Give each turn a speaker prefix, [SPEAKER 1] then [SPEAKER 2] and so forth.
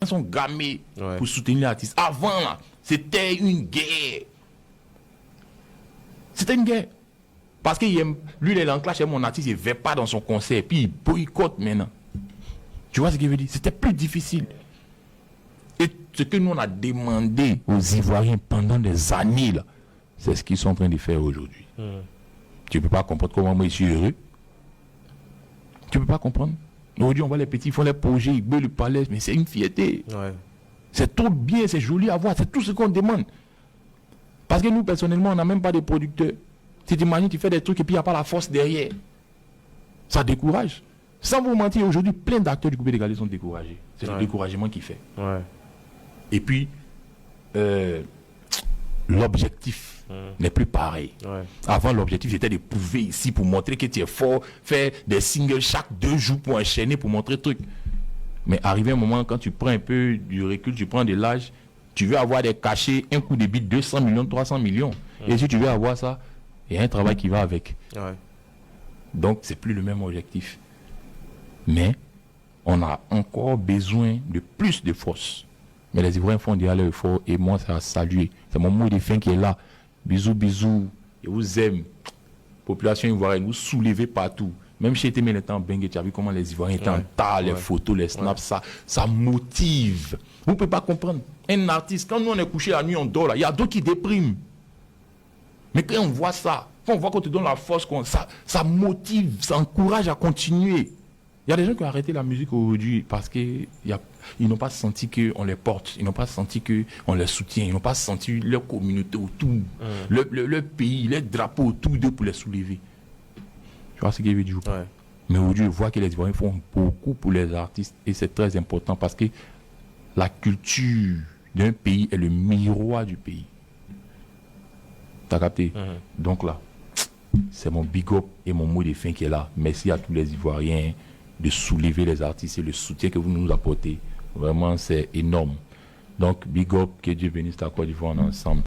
[SPEAKER 1] sont gamés pour soutenir l'artiste. Avant, là, c'était une guerre. C'était une guerre. Parce que lui, il est en clash avec mon artiste, il ne va pas dans son concert, puis il boycotte maintenant. Tu vois ce qu'il veut dire? C'était plus difficile. Et ce que nous, on a demandé aux Ivoiriens pendant des années, là, c'est ce qu'ils sont en train de faire aujourd'hui. Tu ne peux pas comprendre comment moi je suis heureux. Tu ne peux pas comprendre. Aujourd'hui, on voit les petits, ils font les projets, ils veulent le palais, mais c'est une fierté. C'est trop bien, c'est joli à voir, c'est tout ce qu'on demande. Parce que nous, personnellement, on n'a même pas de producteurs. Tu t'imagines, tu fais des trucs et puis il n'y a pas la force derrière. Ça décourage. Sans vous mentir, aujourd'hui, plein d'acteurs du coupé d'égalité sont découragés. C'est le découragement qui fait. Et puis, l'objectif n'est plus pareil. Avant, l'objectif c'était de prouver ici pour montrer que tu es fort, faire des singles chaque 2 jours pour enchaîner, pour montrer le truc. Mais arrivé un moment, quand tu prends un peu du recul, tu prends de l'âge, tu veux avoir des cachets, un coup de bite, 200 millions, 300 millions. Et si tu veux avoir ça, il y a un travail qui va avec. Donc, c'est plus le même objectif. Mais, on a encore besoin de plus de force. Mais les Ivoiriens font déjà leur effort et moi, ça a salué. C'est mon mot de fin qui est là. Bisous, bisous. Je vous aime. Population ivoirienne, vous soulevez partout. Même chez Témé, le temps Bengue, tu as vu comment les Ivoiriens étaient en tas, les photos, les snaps, ça motive. Vous ne pouvez pas comprendre. Un artiste, quand nous on est couché la nuit, on dort là, il y a d'autres qui dépriment. Mais quand on voit ça, quand on voit qu'on te donne la force, ça motive, ça encourage à continuer. Il y a des gens qui ont arrêté la musique aujourd'hui parce qu'ils n'ont pas senti qu'on les porte, ils n'ont pas senti qu'on les soutient, ils n'ont pas senti leur communauté autour, leur pays, leur drapeau autour d'eux pour les soulever. Tu vois ce que je veux dire? Mais aujourd'hui, je vois que les Ivoiriens font beaucoup pour les artistes et c'est très important parce que la culture d'un pays est le miroir du pays. T'as capté? Donc là, c'est mon big up et mon mot de fin qui est là. Merci à tous les Ivoiriens de soulever les artistes et le soutien que vous nous apportez. Vraiment, c'est énorme. Donc, big up, que Dieu bénisse la Côte d'Ivoire ensemble.